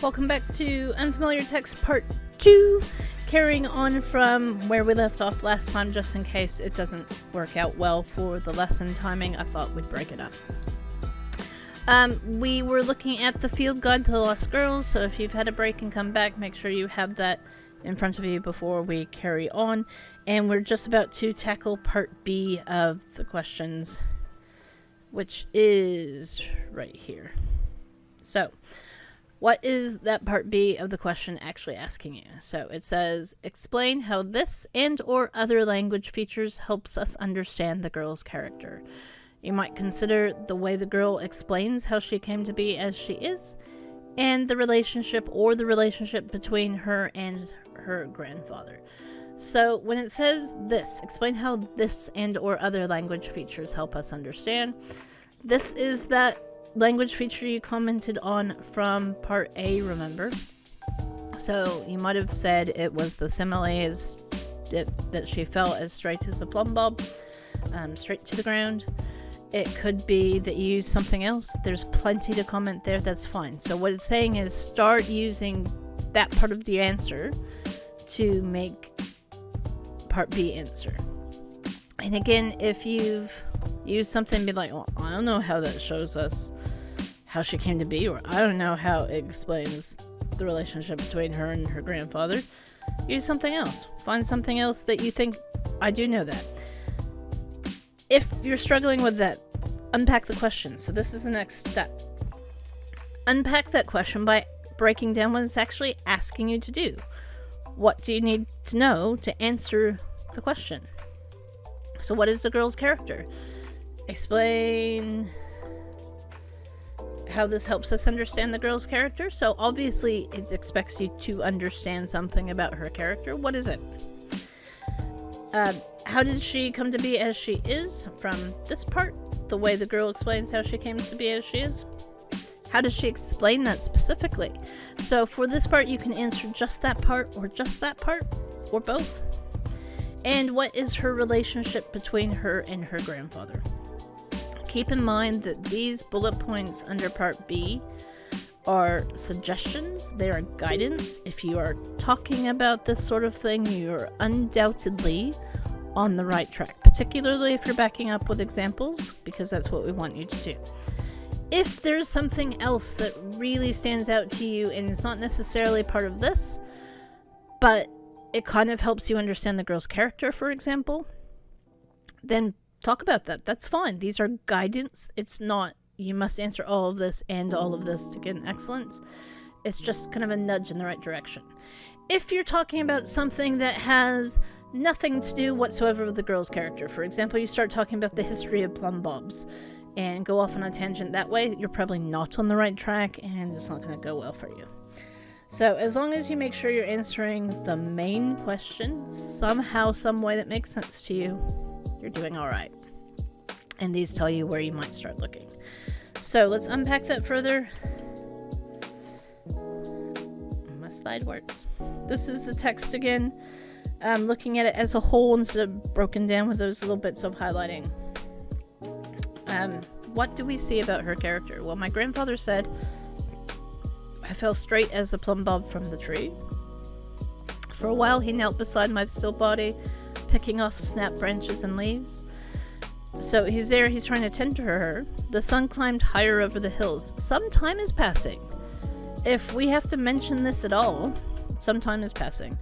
Welcome back to Unfamiliar Text Part 2, carrying on from where we left off last time, just in case it doesn't work out well for the lesson timing. I thought we'd break it up. We were looking at the Field Guide to the Lost Girls, so if you've had a break and come back, make sure you have that in front of you before we carry on. And we're just about to tackle Part B of the questions, which is right here. So, what is that Part B of the question actually asking you? So it says, explain how this and or other language features helps us understand the girl's character. You might consider the way the girl explains how she came to be as she is, and the relationship between her and her grandfather. So when it says this, explain how this and or other language features help us understand. This is that language feature you commented on from Part A, remember? So you might have said it was the similes that she felt as straight as a plumb bob, straight to the ground. It could be that you use something else. There's plenty to comment there, that's fine. So what it's saying is start using that part of the answer to make Part B answer. And again, if you've used something, be like, well, I don't know how that shows us how she came to be, or I don't know how it explains the relationship between her and her grandfather. Use something else. Find something else that you think, I do know that. If you're struggling with that, unpack the question. So this is the next step. Unpack that question by breaking down what it's actually asking you to do. What do you need to know to answer the question? So what is the girl's character? Explain how this helps us understand the girl's character. So obviously it expects you to understand something about her character. What is it? How did she come to be as she is? From this part, the way the girl explains how she came to be as she is. How does she explain that specifically? So for this part, you can answer just that part, or both. And what is her relationship between her and her grandfather? Keep in mind that these bullet points under Part B are suggestions. They are guidance. If you are talking about this sort of thing, you are undoubtedly on the right track, particularly if you're backing up with examples, because that's what we want you to do. If there's something else that really stands out to you and it's not necessarily part of this, but it kind of helps you understand the girl's character, for example, then talk about that. That's fine. These are guidance. It's not, you must answer all of this and all of this to get an excellence. It's just kind of a nudge in the right direction. If you're talking about something that has nothing to do whatsoever with the girl's character, for example, you start talking about the history of plumb bobs and go off on a tangent that way, you're probably not on the right track and it's not going to go well for you. So as long as you make sure you're answering the main question somehow, some way that makes sense to you, you're doing all right. And these tell you where you might start looking. So let's unpack that further. My slide works. This is the text again. Looking at it as a whole instead of broken down with those little bits of highlighting. What do we see about her character? Well, my grandfather said, I fell straight as a plumb bob from the tree. For a while, he knelt beside my still body, picking off snap branches and leaves. So he's there, he's trying to tend to her. The sun climbed higher over the hills. Some time is passing. If we have to mention this at all, some time is passing.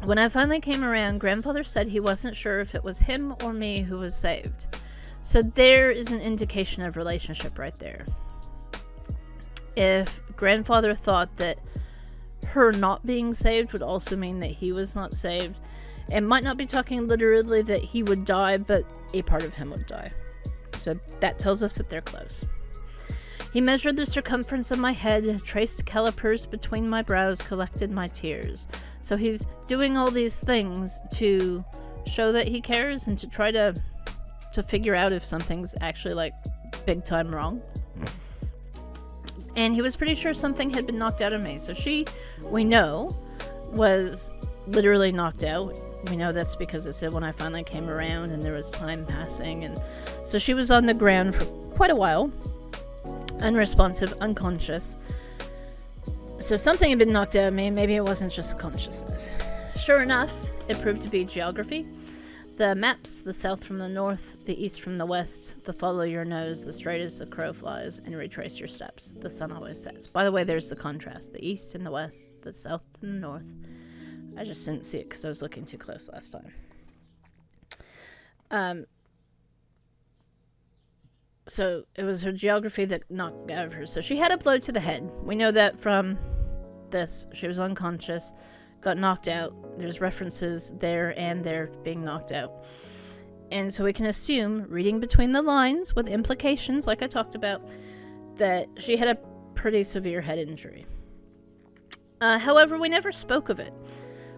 When I finally came around, grandfather said he wasn't sure if it was him or me who was saved. So there is an indication of relationship right there. If grandfather thought that her not being saved would also mean that he was not saved, it might not be talking literally that he would die, but a part of him would die. So that tells us that they're close. He measured the circumference of my head, traced calipers between my brows, collected my tears. So he's doing all these things to show that he cares and to try to figure out if something's actually like big time wrong. And he was pretty sure something had been knocked out of me. So she, we know, was literally knocked out. We know that's because it said when I finally came around and there was time passing. And so she was on the ground for quite a while, unresponsive, unconscious. So something had been knocked out of me, maybe it wasn't just consciousness. Sure enough, it proved to be geography. The maps, the south from the north, the east from the west, the follow your nose, the straight as the crow flies, and retrace your steps. The sun always sets. By the way, there's the contrast. The east and the west, the south and the north. I just didn't see it because I was looking too close last time. So it was her geography that knocked out of her. So she had a blow to the head. We know that from this. She was unconscious, got knocked out. There's references there and there being knocked out. And so we can assume, reading between the lines with implications like I talked about, that she had a pretty severe head injury. However, we never spoke of it.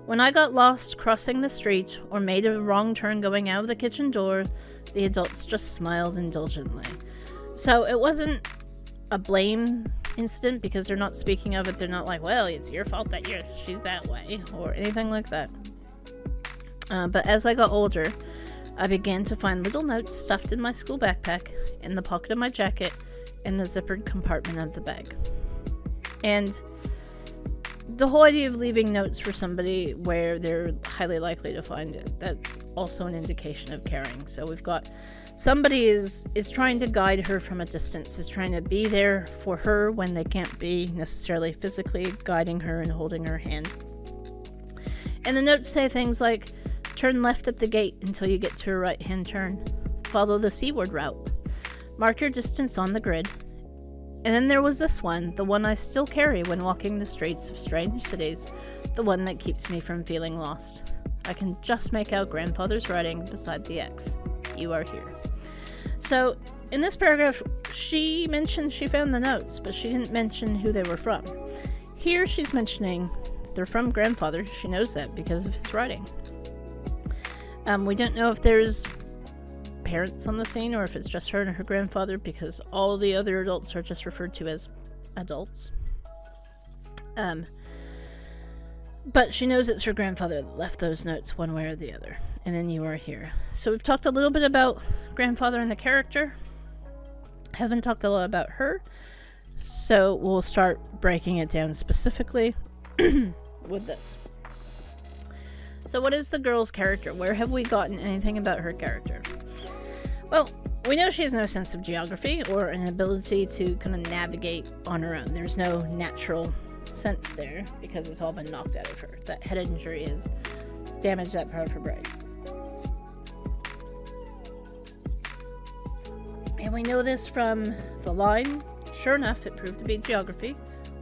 When I got lost crossing the street or made a wrong turn going out of the kitchen door, the adults just smiled indulgently. So it wasn't a blame incident because they're not speaking of it. They're not like, well, it's your fault that she's that way or anything like that. But as I got older, I began to find little notes stuffed in my school backpack, in the pocket of my jacket, in the zippered compartment of the bag. And the whole idea of leaving notes for somebody where they're highly likely to find it, that's also an indication of caring. So we've got somebody is trying to guide her from a distance, is trying to be there for her when they can't be necessarily physically guiding her and holding her hand. And the notes say things like, turn left at the gate until you get to a right-hand turn. Follow the seaward route. Mark your distance on the grid. And then there was this one, the one I still carry when walking the streets of strange cities, the one that keeps me from feeling lost. I can just make out grandfather's writing beside the X. You are here. So, in this paragraph, she mentioned she found the notes, but she didn't mention who they were from. Here she's mentioning they're from grandfather. She knows that because of his writing. We don't know if there's parents on the scene or if it's just her and her grandfather, because all the other adults are just referred to as adults. But she knows it's her grandfather that left those notes one way or the other. And then you are here. So we've talked a little bit about grandfather and the character. Haven't talked a lot about her. So we'll start breaking it down specifically with this. So what is the girl's character? Where have we gotten anything about her character? Well, we know she has no sense of geography or an ability to kind of navigate on her own. There's no natural sense there because it's all been knocked out of her. That head injury has damaged that part of her brain. And we know this from the line. Sure enough, it proved to be geography.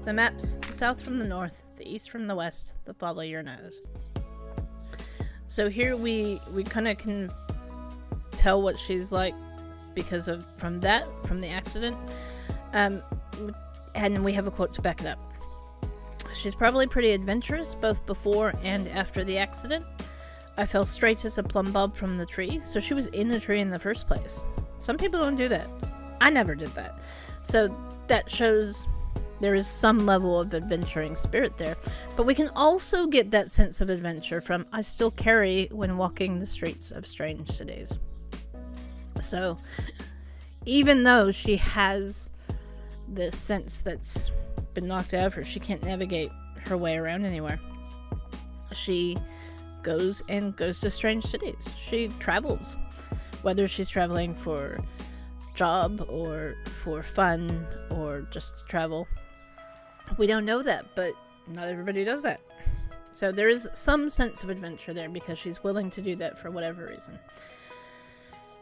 The maps, the south from the north, the east from the west, the follow your nose. So here we kind of can tell what she's like because of from the accident. And we have a quote to back it up. She's probably pretty adventurous both before and after the accident. I fell straight as a plumb bob from the tree, so she was in the tree in the first place. Some people don't do that. I never did that. So that shows there is some level of adventuring spirit there. But we can also get that sense of adventure from I still carry when walking the streets of strange cities. So even though she has this sense that's been knocked out of her, she can't navigate her way around anywhere. She goes to strange cities. She travels. Whether she's traveling for job or for fun or just to travel. We don't know that, but not everybody does that. So there is some sense of adventure there because she's willing to do that for whatever reason.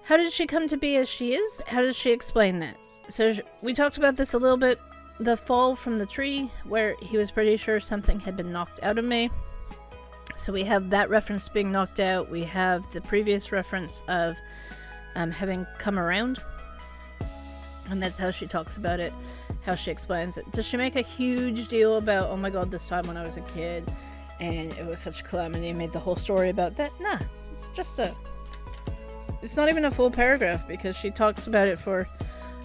How did she come to be as she is? How does she explain that? So we talked about this a little bit. The fall from the tree, where he was pretty sure something had been knocked out of me. So we have that reference being knocked out. We have the previous reference of having come around. And that's how she talks about it, how she explains it. Does she make a huge deal about, oh my god, this time when I was a kid, and it was such calamity, made the whole story about that? Nah, it's just it's not even a full paragraph, because she talks about it for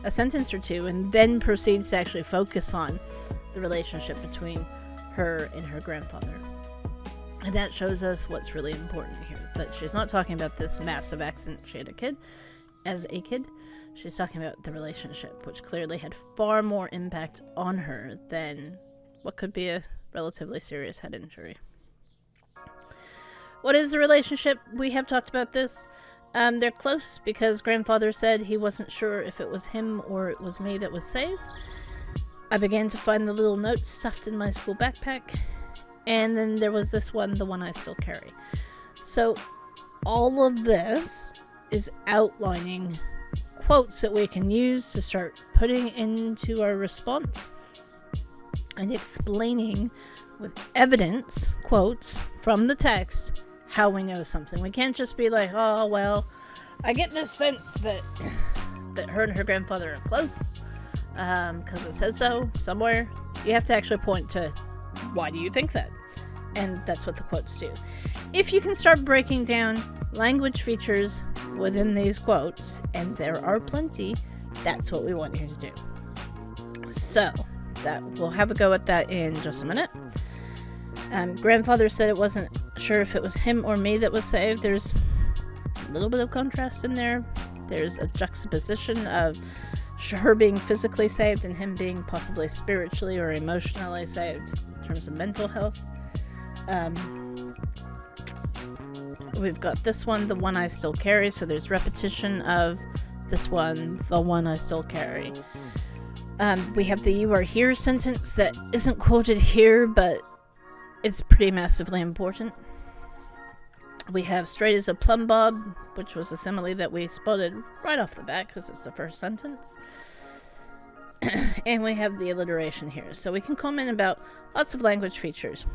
a sentence or two, and then proceeds to actually focus on the relationship between her and her grandfather. And that shows us what's really important here, that she's not talking about this massive accident she had as a kid. She's talking about the relationship, which clearly had far more impact on her than what could be a relatively serious head injury. What is the relationship? We have talked about this. They're close because grandfather said he wasn't sure if it was him or it was me that was saved. I began to find the little notes stuffed in my school backpack. And then there was this one, the one I still carry. So all of this is outlining quotes that we can use to start putting into our response and explaining with evidence, quotes from the text, how we know something. We can't just be like, oh, well, I get this sense that her and her grandfather are close because it says so somewhere. You have to actually point to, why do you think that? And that's what the quotes do. If you can start breaking down language features within these quotes, and there are plenty, that's what we want you to do. So, we'll have a go at that in just a minute. Grandfather said it wasn't sure if it was him or me that was saved. There's a little bit of contrast in there. There's a juxtaposition of her being physically saved and him being possibly spiritually or emotionally saved in terms of mental health. We've got this one, the one I still carry, so there's repetition of this one, the one I still carry. We have the you are here sentence that isn't quoted here, but it's pretty massively important. We have straight as a plumb bob, which was a simile that we spotted right off the bat because it's the first sentence. And we have the alliteration here. So we can comment about lots of language features.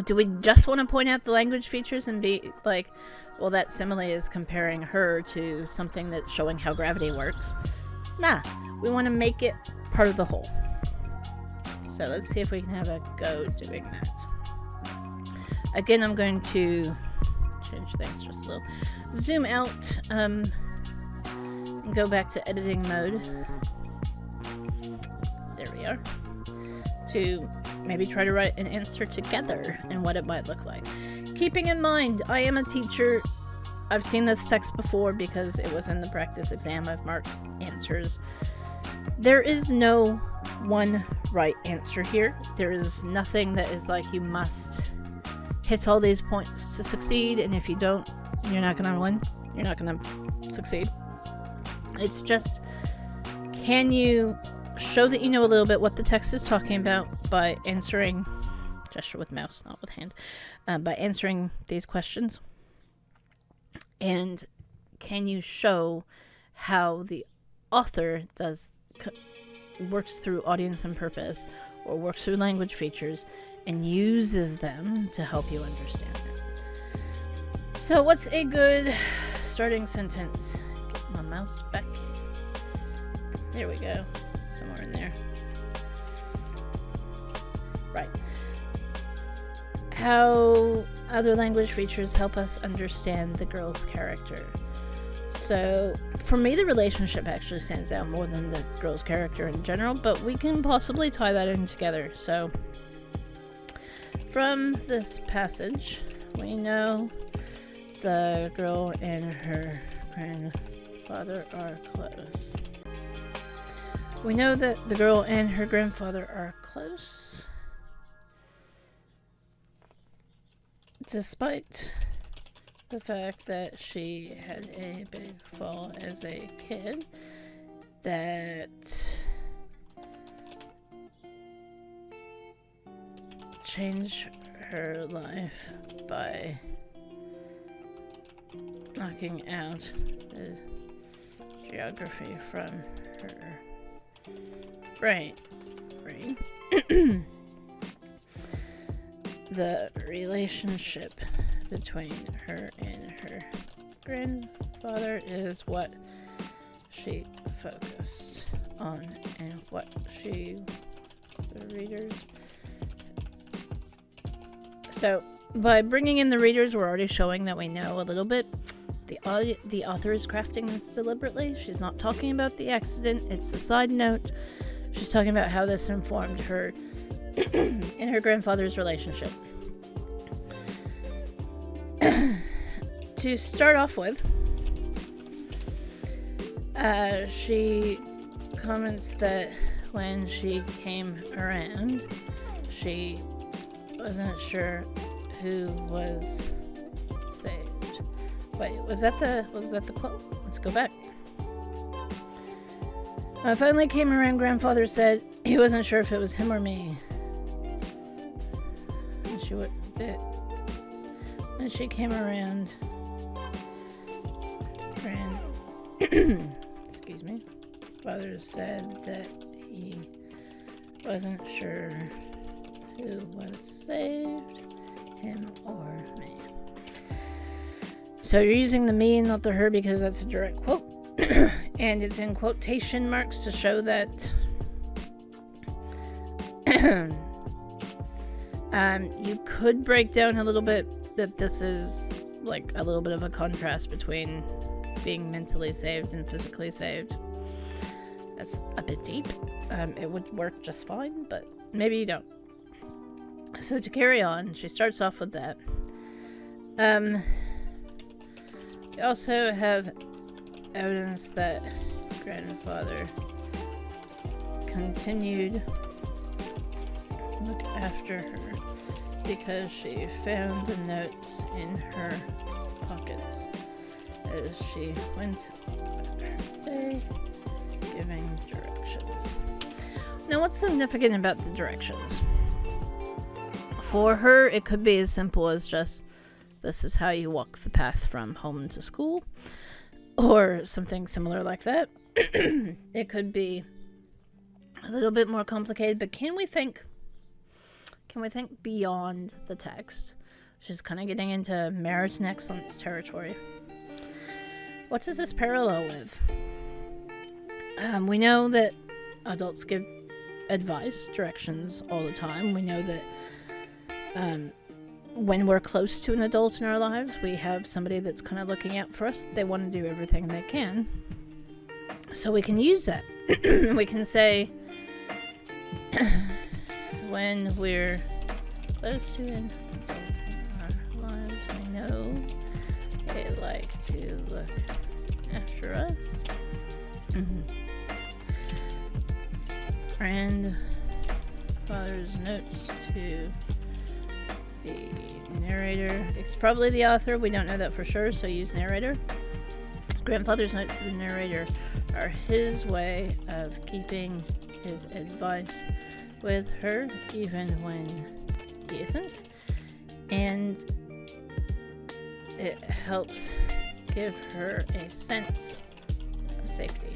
Do we just want to point out the language features and be like, well, that simile is comparing her to something that's showing how gravity works? Nah, we want to make it part of the whole. So let's see if we can have a go doing that. Again, I'm going to change things just a little. Zoom out and go back to editing mode. There we are. To maybe try to write an answer together and what it might look like. Keeping in mind, I am a teacher. I've seen this text before because it was in the practice exam. I've marked answers. There is no one right answer here. There is nothing that is like you must hit all these points to succeed, and if you don't, you're not going to win. You're not going to succeed. It's just, can you show that you know a little bit what the text is talking about by answering, gesture with mouse, not with hand, by answering these questions? And can you show how the author works through audience and purpose, or works through language features and uses them to help you understand it? So what's a good starting sentence? Get my mouse back. There we go. Somewhere in there. Right. How other language features help us understand the girl's character. So, for me, the relationship actually stands out more than the girl's character in general, but we can possibly tie that in together. So, from this passage, we know the girl and her grandfather are close. We know that the girl and her grandfather are close, despite the fact that she had a big fall as a kid that changed her life by knocking out the geography from her brain. The relationship between her and her grandfather is what she focused on and what the readers. So by bringing in the readers, we're already showing that we know a little bit. The author is crafting this deliberately. She's not talking about the accident. It's a side note. She's talking about how this informed her and her grandfather's relationship. To start off with, she comments that when she came around, she wasn't sure who was saved. Wait, was that the quote? Let's go back. When I finally came around, grandfather said he wasn't sure if it was him or me. When she came around, excuse me, father said that he wasn't sure who was saved, him or me. So you're using the me and not the her because that's a direct quote. And it's in quotation marks to show that you could break down a little bit that this is like a little bit of a contrast between being mentally saved and physically saved. That's a bit deep. It would work just fine, but maybe you don't. So to carry on, she starts off with that. We also have evidence that grandfather continued to look after her because she found the notes in her pockets as she went about her day giving directions. Now, what's significant about the directions? For her, it could be as simple as just, this is how you walk the path from home to school, or something similar like that. It could be a little bit more complicated, but can we think beyond the text, which is kind of getting into merit and excellence territory? What does this parallel with? We know that adults give advice, directions all the time. We know that when we're close to an adult in our lives, we have somebody that's kind of looking out for us. They want to do everything they can. So we can use that. We can say, when we're close to an adult in our lives, we know they like to look after us. And father's notes to the narrator. It's probably the author. We don't know that for sure, so use narrator. Grandfather's notes to the narrator are his way of keeping his advice with her, even when he isn't. And it helps give her a sense of safety.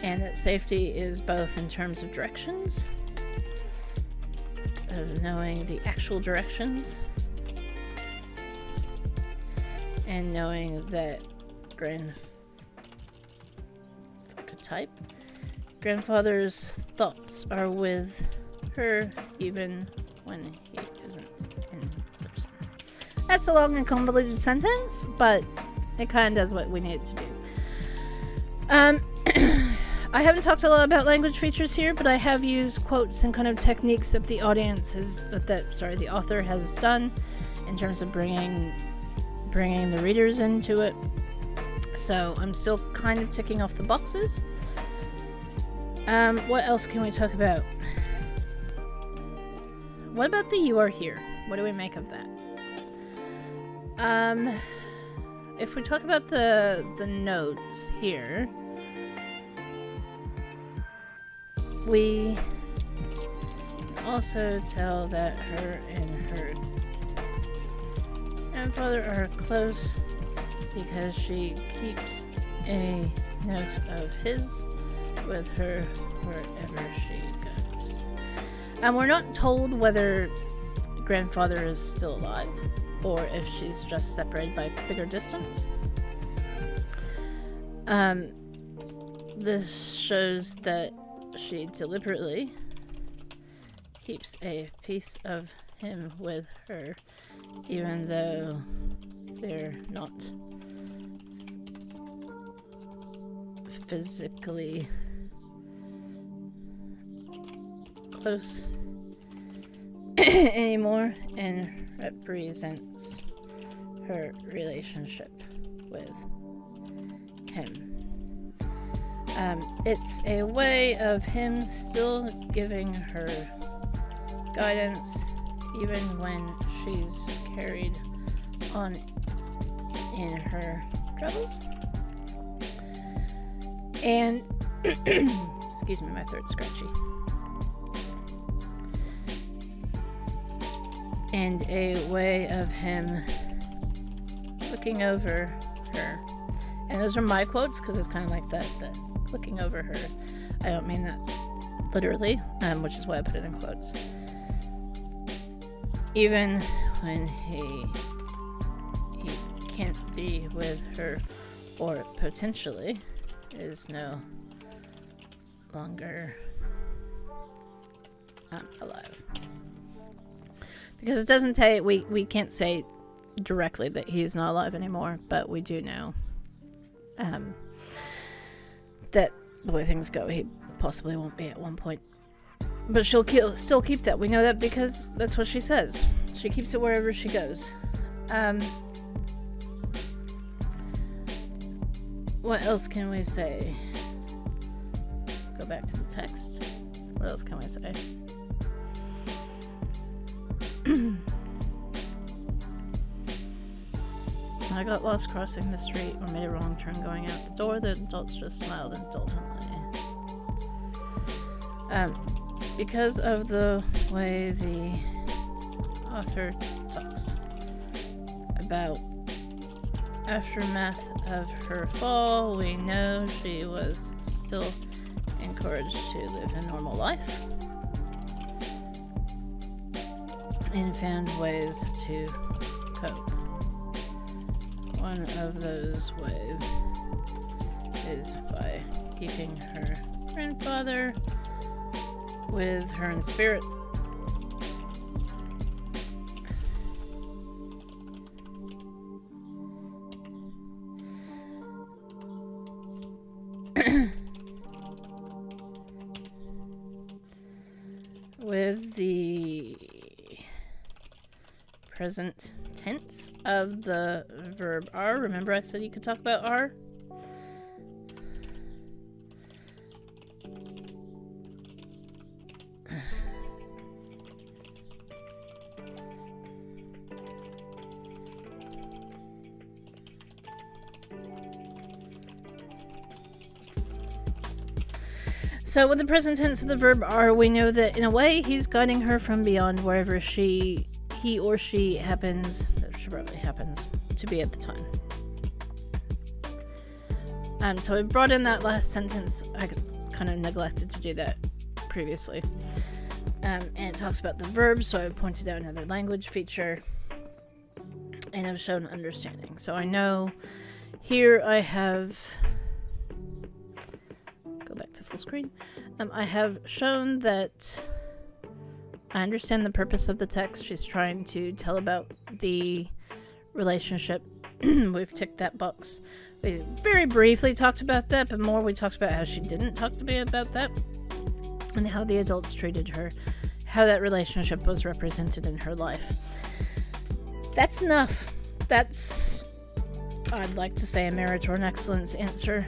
And that safety is both in terms of directions, of knowing the actual directions, and knowing that grandfather's thoughts are with her even when he isn't in person. That's a long and convoluted sentence, but it kind of does what we need it to do. I haven't talked a lot about language features here, but I have used quotes and kind of techniques that the the author has done in terms of bringing the readers into it. So I'm still kind of ticking off the boxes. What else can we talk about? What about the "you are here"? What do we make of that? If we talk about the notes here, we can also tell that her and her grandfather are close because she keeps a note of his with her wherever she goes. And we're not told whether grandfather is still alive or if she's just separated by a bigger distance. This shows that she deliberately keeps a piece of him with her, even though they're not physically close anymore, and represents her relationship with him. It's a way of him still giving her guidance even when she's carried on in her troubles. And excuse me, my throat's scratchy. And a way of him looking over her. And those are my quotes because it's kind of like that looking over her. I don't mean that literally, which is why I put it in quotes. Even when he can't be with her, or potentially is no longer alive. Because it doesn't take, we can't say directly that he's not alive anymore, but we do know that the way things go, he possibly won't be at one point. But she'll still keep that. We know that because that's what she says. She keeps it wherever she goes. What else can we say? Go back to the text. What else can we say? I got lost crossing the street or made a wrong turn going out the door. The adults just smiled indulgently. Because of the way the author talks about aftermath of her fall, we know she was still encouraged to live a normal life and found ways to cope. One of those ways is by keeping her grandfather with her in spirit. With the present tense of the verb are. Remember I said you could talk about are? So with the present tense of the verb are, we know that in a way he's guiding her from beyond wherever he or she happens, that probably happens to be at the time. So I brought in that last sentence. I kind of neglected to do that previously. And it talks about the verbs, so I've pointed out another language feature and I've shown understanding. So I know here I have, go back to full screen. I have shown that I understand the purpose of the text. She's trying to tell about the relationship. We've ticked that box. We very briefly talked about that, but more we talked about how she didn't talk to me about that and how the adults treated her, how that relationship was represented in her life. That's enough. That's, I'd like to say, a merit or an excellence answer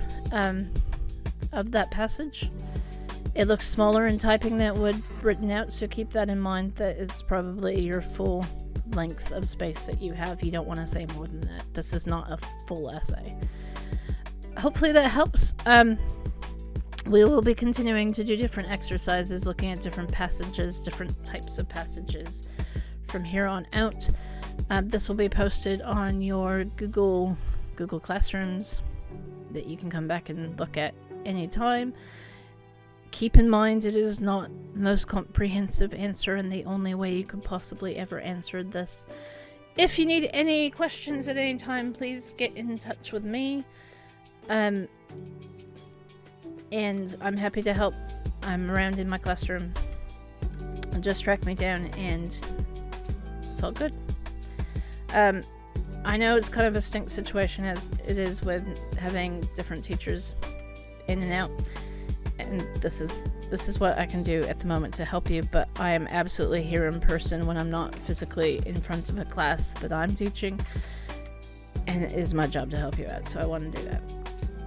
of that passage. It looks smaller in typing than it would written out, so keep that in mind, that it's probably your full length of space that you have. You don't want to say more than that. This is not a full essay. Hopefully that helps. We will be continuing to do different exercises, looking at different passages, different types of passages from here on out. This will be posted on your Google Classrooms that you can come back and look at anytime. Keep in mind, it is not the most comprehensive answer and the only way you could possibly ever answer this. If you need any questions at any time, please get in touch with me. And I'm happy to help. I'm around in my classroom. Just track me down and it's all good. I know it's kind of a stink situation as it is with having different teachers in and out. And this is what I can do at the moment to help you, but I am absolutely here in person when I'm not physically in front of a class that I'm teaching, and it is my job to help you out, so I want to do that.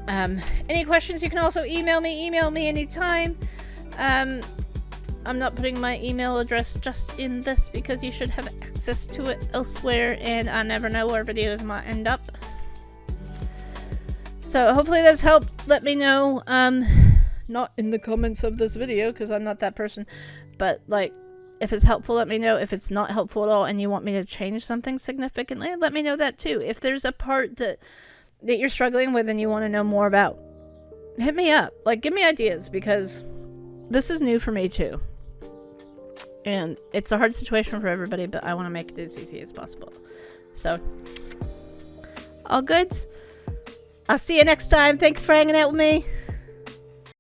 Any questions, you can also email me anytime. I'm not putting my email address just in this because you should have access to it elsewhere, and I never know where videos might end up. So hopefully that's helped. Let me know, not in the comments of this video because I'm not that person, but like, if it's helpful, let me know. If it's not helpful at all and you want me to change something significantly, let me know that too. If there's a part that you're struggling with and you want to know more about, hit me up. Like, give me ideas, because this is new for me too. And it's a hard situation for everybody, but I want to make it as easy as possible. So, all goods. I'll see you next time. Thanks for hanging out with me.